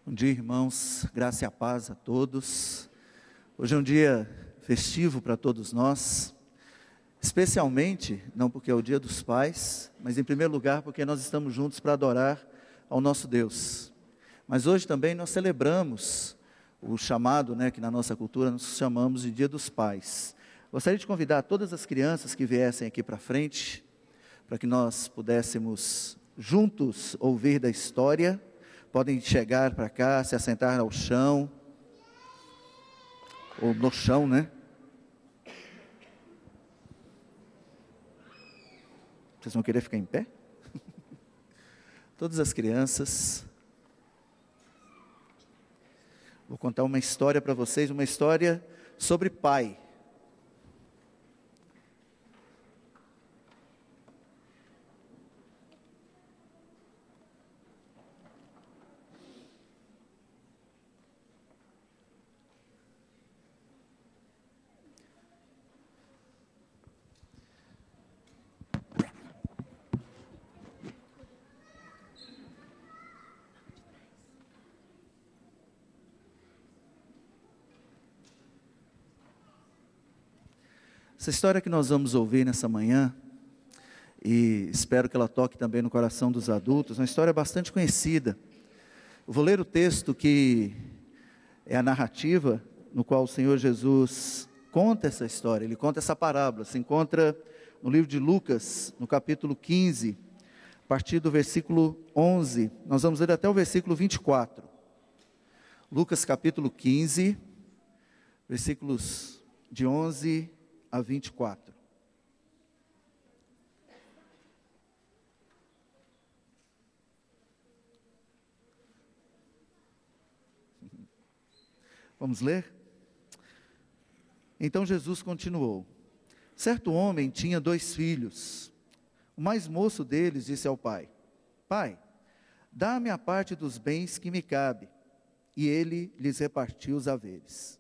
Bom dia, irmãos, graça e a paz a todos. Hoje é um dia festivo para todos nós, especialmente, não porque é o dia dos pais, mas em primeiro lugar porque nós estamos juntos para adorar ao nosso Deus. Mas hoje também nós celebramos o chamado, que na nossa cultura nós chamamos de Dia dos Pais. Gostaria de convidar todas as crianças que viessem aqui para frente, para que nós pudéssemos juntos ouvir da história. Podem chegar para cá, se assentar ao chão, ou no chão, Vocês vão querer ficar em pé? Todas as crianças. Vou contar uma história para vocês, uma história sobre pai. Essa história que nós vamos ouvir nessa manhã, e espero que ela toque também no coração dos adultos, uma história bastante conhecida. Eu vou ler o texto que é a narrativa no qual o Senhor Jesus conta essa história, ele conta essa parábola, se encontra no livro de Lucas, no capítulo 15, a partir do versículo 11, nós vamos ler até o versículo 24. Lucas capítulo 15, versículos de 11 a 24. Vamos ler? Então Jesus continuou: certo homem tinha 2 filhos. O mais moço deles disse ao pai: Pai, dá-me a parte dos bens que me cabe. E ele lhes repartiu os haveres.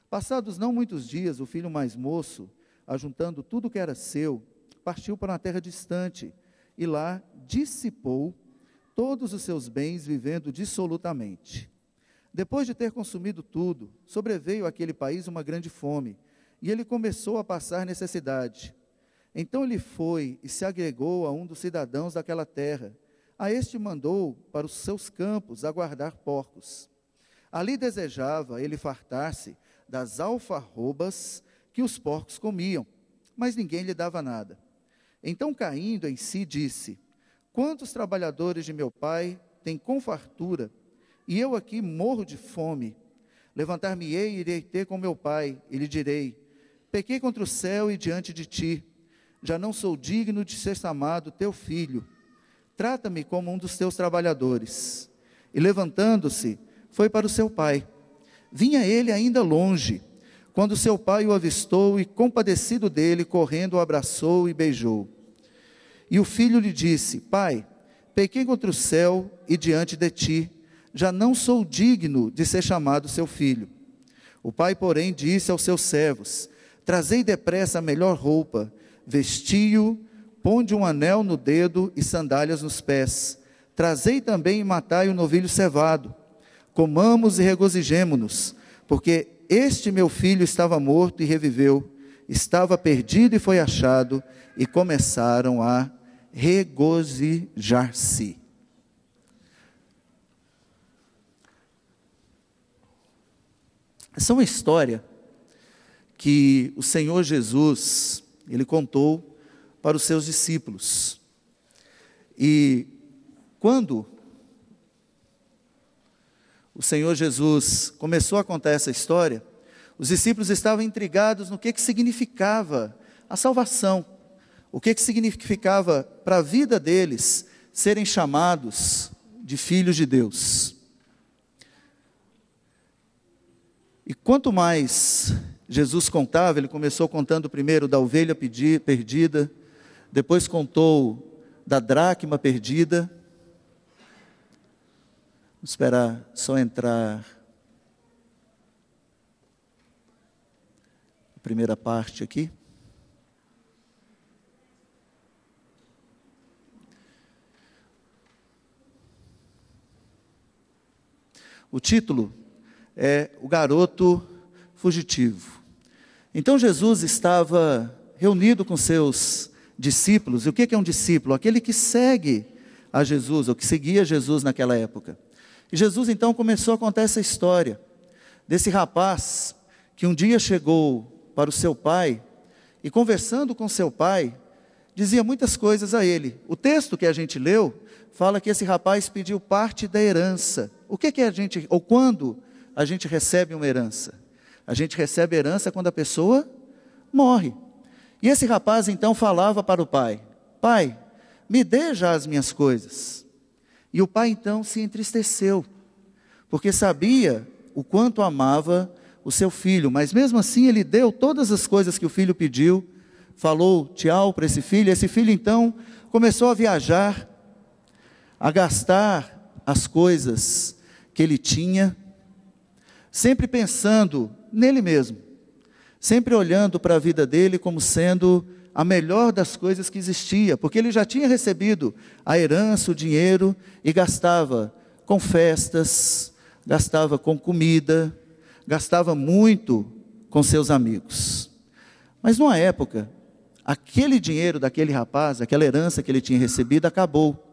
Passados não muitos dias, o filho mais moço, ajuntando tudo que era seu, partiu para uma terra distante, e lá dissipou todos os seus bens, vivendo dissolutamente. Depois de ter consumido tudo, sobreveio àquele país uma grande fome, e ele começou a passar necessidade. Então ele foi e se agregou a um dos cidadãos daquela terra. A este mandou para os seus campos a guardar porcos. Ali desejava ele fartar-se das alfarrobas que os porcos comiam, mas ninguém lhe dava nada. Então, caindo em si, disse: quantos trabalhadores de meu pai têm com fartura, e eu aqui morro de fome? Levantar-me-ei e irei ter com meu pai, e lhe direi: pequei contra o céu e diante de ti, já não sou digno de ser chamado teu filho, trata-me como um dos teus trabalhadores. E levantando-se, foi para o seu pai. Vinha ele ainda longe, quando seu pai o avistou e, compadecido dele, correndo, o abraçou e beijou. E o filho lhe disse: Pai, pequei contra o céu e diante de ti, já não sou digno de ser chamado seu filho. O pai, porém, disse aos seus servos: trazei depressa a melhor roupa, vestiu, ponde um anel no dedo e sandálias nos pés. Trazei também e matai o novilho cevado. Comamos e regozijemo-nos, porque este meu filho estava morto e reviveu, estava perdido e foi achado, e começaram a regozijar-se. Essa é uma história que o Senhor Jesus, ele contou para os seus discípulos. E quando o Senhor Jesus começou a contar essa história, os discípulos estavam intrigados no que significava a salvação, o que significava para a vida deles serem chamados de filhos de Deus. E quanto mais Jesus contava, ele começou contando primeiro da ovelha perdida, depois contou da dracma perdida. Vamos esperar só entrar a primeira parte aqui. O título é O Garoto Fugitivo. Então Jesus estava reunido com seus discípulos. E o que é um discípulo? Aquele que segue a Jesus, ou que seguia Jesus naquela época. E Jesus então começou a contar essa história desse rapaz que um dia chegou para o seu pai e, conversando com seu pai, dizia muitas coisas a ele. O texto que a gente leu fala que esse rapaz pediu parte da herança. O que a gente, ou quando a gente recebe uma herança? A gente recebe herança quando a pessoa morre. E esse rapaz então falava para o pai: pai, me dê já as minhas coisas. E o pai então se entristeceu, porque sabia o quanto amava o seu filho, mas mesmo assim ele deu todas as coisas que o filho pediu, falou tchau para esse filho então começou a viajar, a gastar as coisas que ele tinha, sempre pensando nele mesmo, sempre olhando para a vida dele como sendo a melhor das coisas que existia, porque ele já tinha recebido a herança, o dinheiro, e gastava com festas, gastava com comida, gastava muito com seus amigos. Mas numa época, aquele dinheiro daquele rapaz, aquela herança que ele tinha recebido, acabou.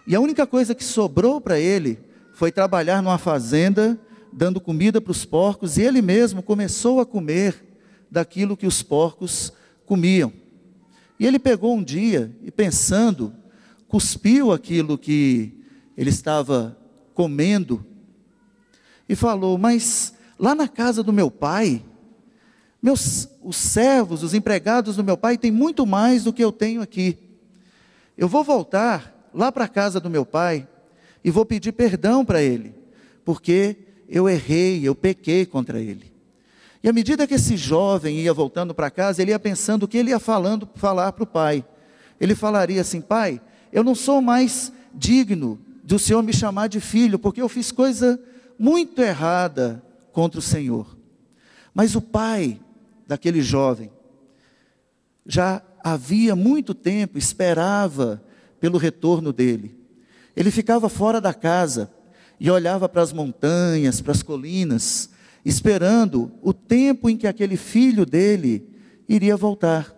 E a única coisa que sobrou para ele foi trabalhar numa fazenda, dando comida para os porcos, e ele mesmo começou a comer daquilo que os porcos comiam. E ele pegou um dia e, pensando, cuspiu aquilo que ele estava comendo e falou: mas lá na casa do meu pai, os servos, os empregados do meu pai têm muito mais do que eu tenho aqui. Eu vou voltar lá para a casa do meu pai e vou pedir perdão para ele, porque eu errei, eu pequei contra ele. E à medida que esse jovem ia voltando para casa, ele ia pensando o que ele ia falar para o pai. Ele falaria assim: pai, eu não sou mais digno do Senhor me chamar de filho, porque eu fiz coisa muito errada contra o Senhor. Mas o pai daquele jovem já havia muito tempo esperava pelo retorno dele. Ele ficava fora da casa e olhava para as montanhas, para as colinas, esperando o tempo em que aquele filho dele iria voltar.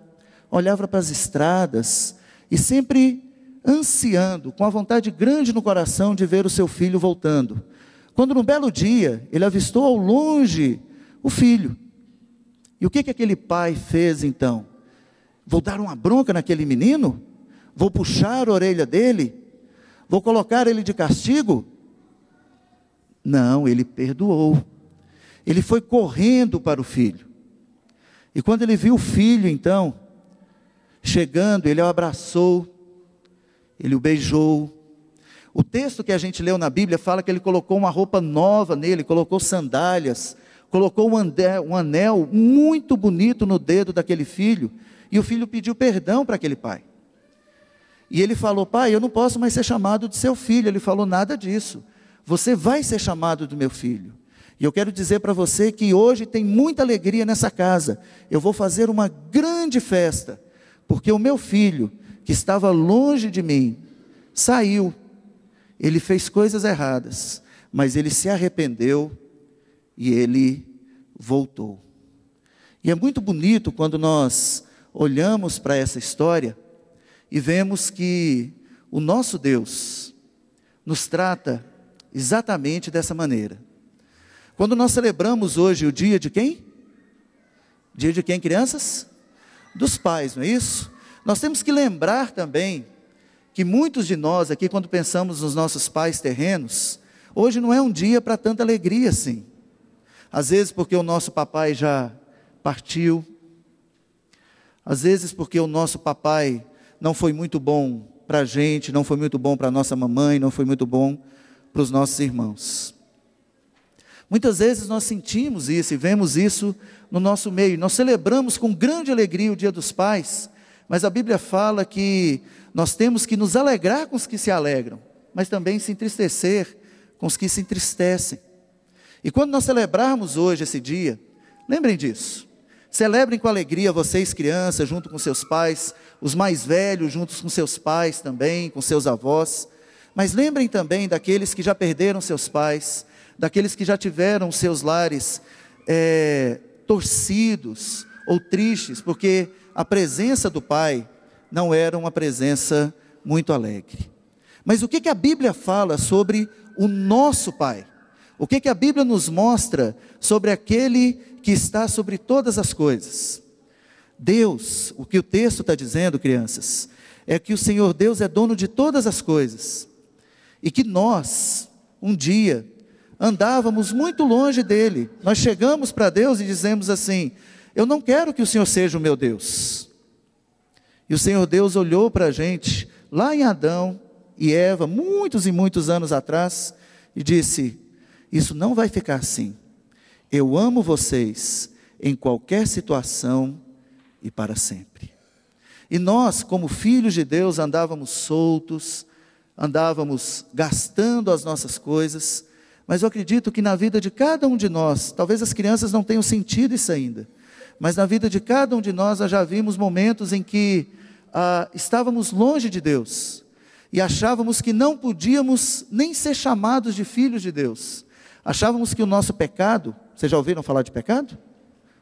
Olhava para as estradas e sempre ansiando, com a vontade grande no coração de ver o seu filho voltando. Quando num belo dia, ele avistou ao longe o filho. E o que aquele pai fez então? Vou dar uma bronca naquele menino? Vou puxar a orelha dele? Vou colocar ele de castigo? Não, ele perdoou. Ele foi correndo para o filho. E quando ele viu o filho, então, chegando, ele o abraçou, ele o beijou. O texto que a gente leu na Bíblia fala que ele colocou uma roupa nova nele, colocou sandálias, colocou um anel muito bonito no dedo daquele filho, e o filho pediu perdão para aquele pai. E ele falou: pai, eu não posso mais ser chamado de seu filho. Ele falou: nada disso, você vai ser chamado do meu filho. E eu quero dizer para você que hoje tem muita alegria nessa casa. Eu vou fazer uma grande festa, porque o meu filho, que estava longe de mim, saiu. Ele fez coisas erradas, mas ele se arrependeu e ele voltou. E é muito bonito quando nós olhamos para essa história e vemos que o nosso Deus nos trata exatamente dessa maneira. Quando nós celebramos hoje o dia de quem? Dia de quem, crianças? Dos pais, não é isso? Nós temos que lembrar também que muitos de nós aqui, quando pensamos nos nossos pais terrenos, hoje não é um dia para tanta alegria assim. Às vezes porque o nosso papai já partiu, às vezes porque o nosso papai não foi muito bom para a gente, não foi muito bom para a nossa mamãe, não foi muito bom para os nossos irmãos. Muitas vezes nós sentimos isso e vemos isso no nosso meio. Nós celebramos com grande alegria o Dia dos Pais, mas a Bíblia fala que nós temos que nos alegrar com os que se alegram, mas também se entristecer com os que se entristecem. E quando nós celebrarmos hoje esse dia, lembrem disso. Celebrem com alegria vocês, crianças, junto com seus pais, os mais velhos juntos com seus pais também, com seus avós. Mas lembrem também daqueles que já perderam seus pais, daqueles que já tiveram seus lares torcidos ou tristes, porque a presença do Pai não era uma presença muito alegre. Mas o que a Bíblia fala sobre o nosso Pai? O que a Bíblia nos mostra sobre aquele que está sobre todas as coisas? Deus, o que o texto está dizendo, crianças, é que o Senhor Deus é dono de todas as coisas, e que nós, um dia, andávamos muito longe dele. Nós chegamos para Deus e dizemos assim: eu não quero que o Senhor seja o meu Deus. E o Senhor Deus olhou para a gente, lá em Adão e Eva, muitos e muitos anos atrás, e disse: isso não vai ficar assim. Eu amo vocês em qualquer situação e para sempre. E nós, como filhos de Deus, andávamos soltos, andávamos gastando as nossas coisas, mas eu acredito que na vida de cada um de nós, talvez as crianças não tenham sentido isso ainda, mas na vida de cada um de nós já vimos momentos em que estávamos longe de Deus, e achávamos que não podíamos nem ser chamados de filhos de Deus. Achávamos que o nosso pecado, vocês já ouviram falar de pecado?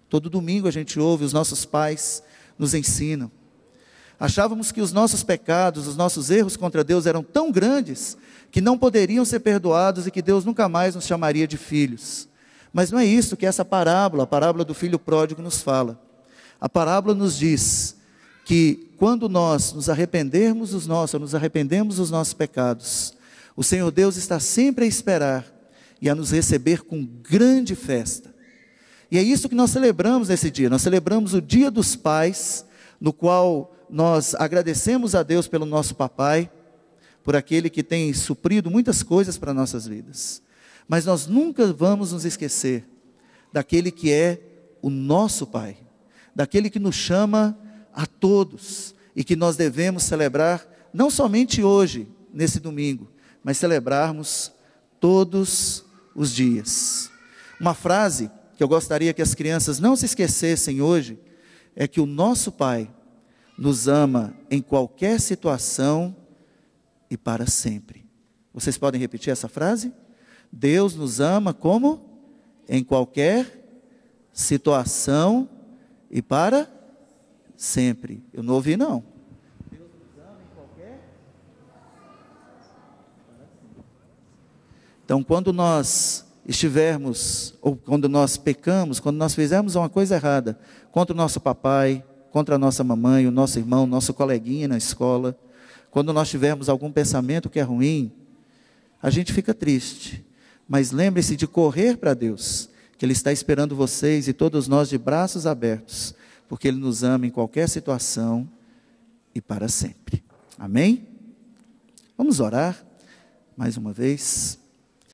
Todo domingo a gente ouve, os nossos pais nos ensinam. Achávamos que os nossos pecados, os nossos erros contra Deus eram tão grandes, que não poderiam ser perdoados e que Deus nunca mais nos chamaria de filhos. Mas não é isso que essa parábola, a parábola do filho pródigo, nos fala. A parábola nos diz que quando nós nos arrependemos dos nossos pecados, o Senhor Deus está sempre a esperar e a nos receber com grande festa. E é isso que nós celebramos nesse dia. Nós celebramos o Dia dos Pais, no qual nós agradecemos a Deus pelo nosso papai, por aquele que tem suprido muitas coisas para nossas vidas. Mas nós nunca vamos nos esquecer daquele que é o nosso Pai, daquele que nos chama a todos, e que nós devemos celebrar, não somente hoje, nesse domingo, mas celebrarmos todos os dias. Uma frase que eu gostaria que as crianças não se esquecessem hoje, é que o nosso Pai nos ama em qualquer situação e para sempre. Vocês podem repetir essa frase? Deus nos ama como? Em qualquer situação e para sempre. Eu não ouvi, não. Deus nos ama em qualquer. Então, quando nós estivermos, ou quando nós pecamos, quando nós fizermos uma coisa errada contra o nosso papai, contra a nossa mamãe, o nosso irmão, o nosso coleguinha na escola, quando nós tivermos algum pensamento que é ruim, a gente fica triste. Mas lembre-se de correr para Deus, que Ele está esperando vocês e todos nós de braços abertos, porque Ele nos ama em qualquer situação e para sempre. Amém? Vamos orar mais uma vez.